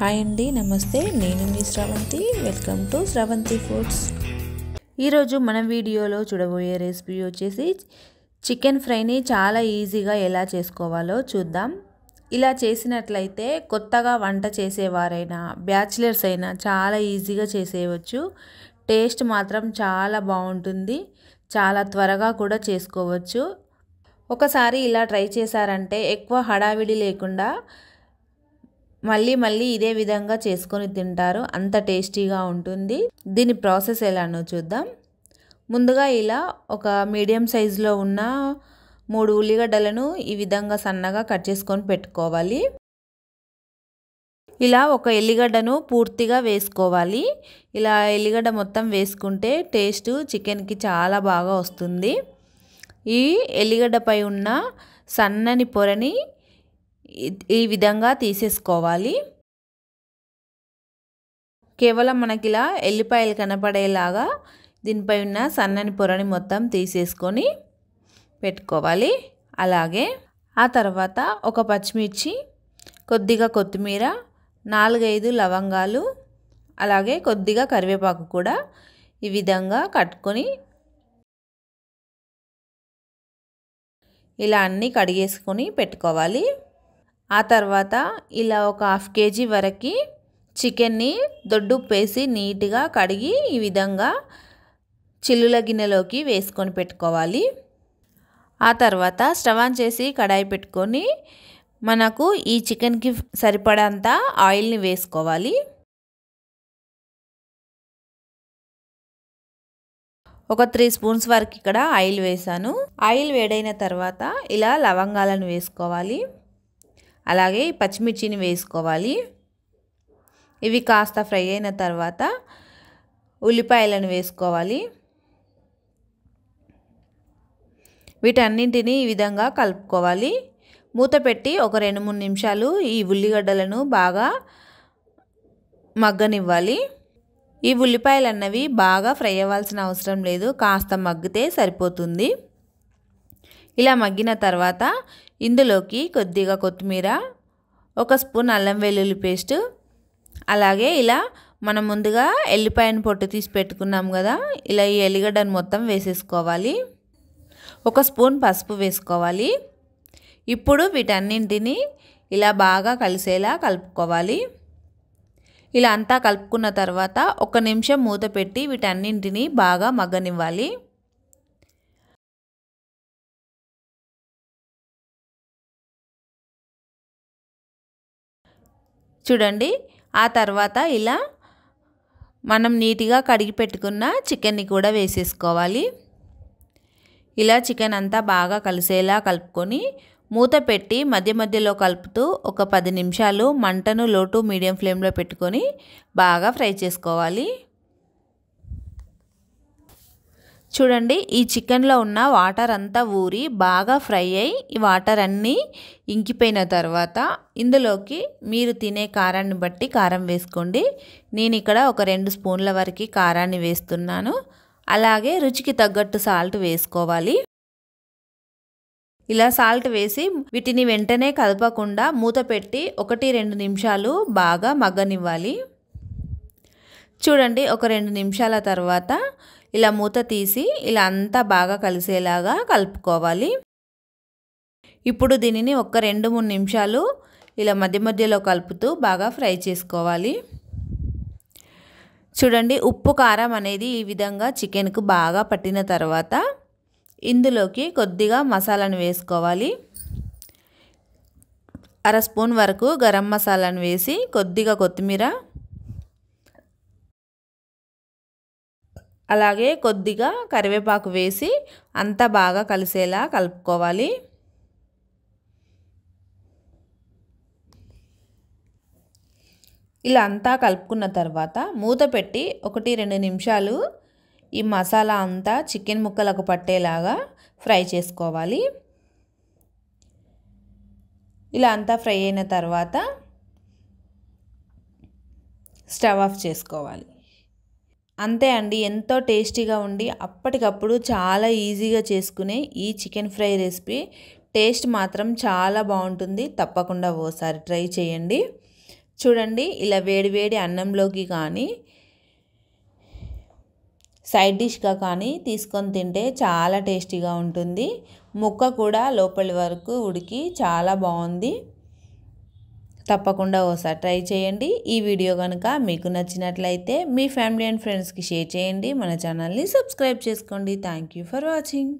Hi అండి, నమస్తే. నేను మీ Sravanthi. Welcome to Sravanthi foods. ఈరోజు మన వీడియోలో చూడబోయే రెసిపీ వచ్చేసి చికెన్ ఫ్రైని చాలా ఈజీగా ఎలా చేసుకోవాలో చూద్దాం. ఇలా చేసినట్లయితే కొత్తగా వంట చేసేవారైనా బ్యాచిలర్స్ అయినా చాలా ఈజీగా చేసేయవచ్చు. టేస్ట్ మాత్రం చాలా బాగుంటుంది. చాలా త్వరగా కూడా చేసుకోవచ్చు. ఒకసారి ఇలా ట్రై చేశారంటే ఎక్కువ హడావిడి లేకుండా మళ్ళీ ఇదే విధంగా చేసుకొని తింటారు. అంత టేస్టీగా ఉంటుంది. దీని ప్రాసెస్ ఎలానో చూద్దాం. ముందుగా ఇలా ఒక మీడియం సైజులో ఉన్న 3 ఉల్లిగడ్డలను ఈ విధంగా సన్నగా కట్ చేసుకొని పెట్టుకోవాలి. ఇలా ఒక ఎల్లిగడ్డను పూర్తిగా వేసుకోవాలి. ఇలా ఎల్లిగడ్డ మొత్తం వేసుకుంటే టేస్ట్ చికెన్కి చాలా బాగా వస్తుంది. ఈ ఎల్లిగడ్డపై ఉన్న సన్నని పొరని ఈ విధంగా తీసేసుకోవాలి. కేవలం మనకి ఇలా ఎల్లిపాయలు కనపడేలాగా దీనిపై ఉన్న సన్నని పొరని మొత్తం తీసేసుకొని పెట్టుకోవాలి. అలాగే ఆ తర్వాత ఒక పచ్చిమిర్చి, కొద్దిగా కొత్తిమీర, 4-5 లవంగాలు, అలాగే కొద్దిగా కరివేపాకు కూడా ఈ విధంగా కట్టుకొని ఇలా అన్నీ కడిగేసుకొని పెట్టుకోవాలి. ఆ తర్వాత ఇలా ఒక 1/2 kg వరకు చికెన్ని దొడ్డుప్పేసి నీట్గా కడిగి ఈ విధంగా చిల్లుల గిన్నెలోకి వేసుకొని పెట్టుకోవాలి. ఆ తర్వాత స్టవ్ ఆన్ చేసి కడాయి పెట్టుకొని మనకు ఈ చికెన్కి సరిపడంత ఆయిల్ని వేసుకోవాలి. ఒక 3 స్పూన్స్ వరకు ఇక్కడ ఆయిల్ వేసాను. ఆయిల్ వేడైన తర్వాత ఇలా లవంగాలను వేసుకోవాలి. అలాగే పచ్చిమిర్చిని వేసుకోవాలి. ఇవి కాస్త ఫ్రై అయిన తర్వాత ఉల్లిపాయలను వేసుకోవాలి. వీటన్నింటినీ ఈ విధంగా కలుపుకోవాలి. మూత పెట్టి ఒక 2-3 నిమిషాలు ఈ ఉల్లిగడ్డలను బాగా మగ్గనివ్వాలి. ఈ ఉల్లిపాయలు అన్నవి బాగా ఫ్రై అవ్వాల్సిన అవసరం లేదు, కాస్త మగ్గితే సరిపోతుంది. ఇలా మగ్గిన తర్వాత ఇందులోకి కొద్దిగా కొత్తిమీర, 1 స్పూన్ అల్లం వెల్లుల్లి పేస్ట్, అలాగే ఇలా మనం ముందుగా ఎల్లిపాయను పొట్టు తీసి పెట్టుకున్నాం కదా, ఇలా ఈ ఎల్లిగడ్డను మొత్తం వేసేసుకోవాలి. 1 స్పూన్ పసుపు వేసుకోవాలి. ఇప్పుడు వీటన్నింటినీ ఇలా బాగా కలిసేలా కలుపుకోవాలి. ఇలా అంతా కలుపుకున్న తర్వాత 1 నిమిషం మూత పెట్టి వీటన్నింటినీ బాగా మగ్గనివ్వాలి. చూడండి, ఆ తర్వాత ఇలా మనం నీట్గా కడిగి పెట్టుకున్న చికెన్ని కూడా వేసేసుకోవాలి. ఇలా చికెన్ అంతా బాగా కలిసేలా కలుపుకొని మూత పెట్టి మధ్యలో కలుపుతూ ఒక 10 నిమిషాలు మంటను లో టు మీడియం ఫ్లేమ్లో పెట్టుకొని బాగా ఫ్రై చేసుకోవాలి. చూడండి, ఈ చికెన్లో ఉన్న వాటర్ అంతా ఊరి బాగా ఫ్రై అయ్యి ఈ వాటర్ అన్నీ ఇంకిపోయిన తర్వాత ఇందులోకి మీరు తినే కారాన్ని బట్టి కారం వేసుకోండి. నేను ఇక్కడ ఒక 2 స్పూన్ల వరకు కారాన్ని వేస్తున్నాను. అలాగే రుచికి తగ్గట్టు సాల్ట్ వేసుకోవాలి. ఇలా సాల్ట్ వేసి వీటిని వెంటనే కదపకుండా మూత పెట్టి 1-2 నిమిషాలు బాగా మగ్గనివ్వాలి. చూడండి, ఒక 2 నిమిషాల తర్వాత ఇలా మూత తీసి ఇలా అంతా బాగా కలిసేలాగా కలుపుకోవాలి. ఇప్పుడు దీనిని ఒక 2-3 నిమిషాలు ఇలా మధ్యలో కలుపుతూ బాగా ఫ్రై చేసుకోవాలి. చూడండి, ఉప్పు కారం అనేది ఈ విధంగా చికెన్కు బాగా పట్టిన తర్వాత ఇందులోకి కొద్దిగా మసాలాను వేసుకోవాలి. 1/2 స్పూన్ వరకు గరం మసాలాను వేసి కొద్దిగా కొత్తిమీర, అలాగే కొద్దిగా కరివేపాకు వేసి అంతా బాగా కలిసేలా కలుపుకోవాలి. ఇలా అంతా కలుపుకున్న తర్వాత మూత పెట్టి 1-2 నిమిషాలు ఈ మసాలా అంతా చికెన్ ముక్కలకు పట్టేలాగా ఫ్రై చేసుకోవాలి. ఇలా అంతా ఫ్రై అయిన తర్వాత స్టవ్ ఆఫ్ చేసుకోవాలి. అంతే అండి, ఎంతో టేస్టీగా ఉండి అప్పటికప్పుడు చాలా ఈజీగా చేసుకునే ఈ చికెన్ ఫ్రై రెసిపీ టేస్ట్ మాత్రం చాలా బాగుంటుంది. తప్పకుండా ఓసారి ట్రై చేయండి. చూడండి ఇలా వేడివేడి అన్నంలోకి కానీ సైడ్ డిష్గా కానీ తీసుకొని తింటే చాలా టేస్టీగా ఉంటుంది. ముక్క కూడా లోపలి వరకు ఉడికి చాలా బాగుంది. తప్పకుండా ఒకసారి ట్రై చేయండి. ఈ వీడియో కనుక మీకు నచ్చినట్లయితే మీ ఫ్యామిలీ అండ్ ఫ్రెండ్స్కి షేర్ చేయండి. మన ఛానల్ని సబ్స్క్రైబ్ చేసుకోండి. Thank you for watching.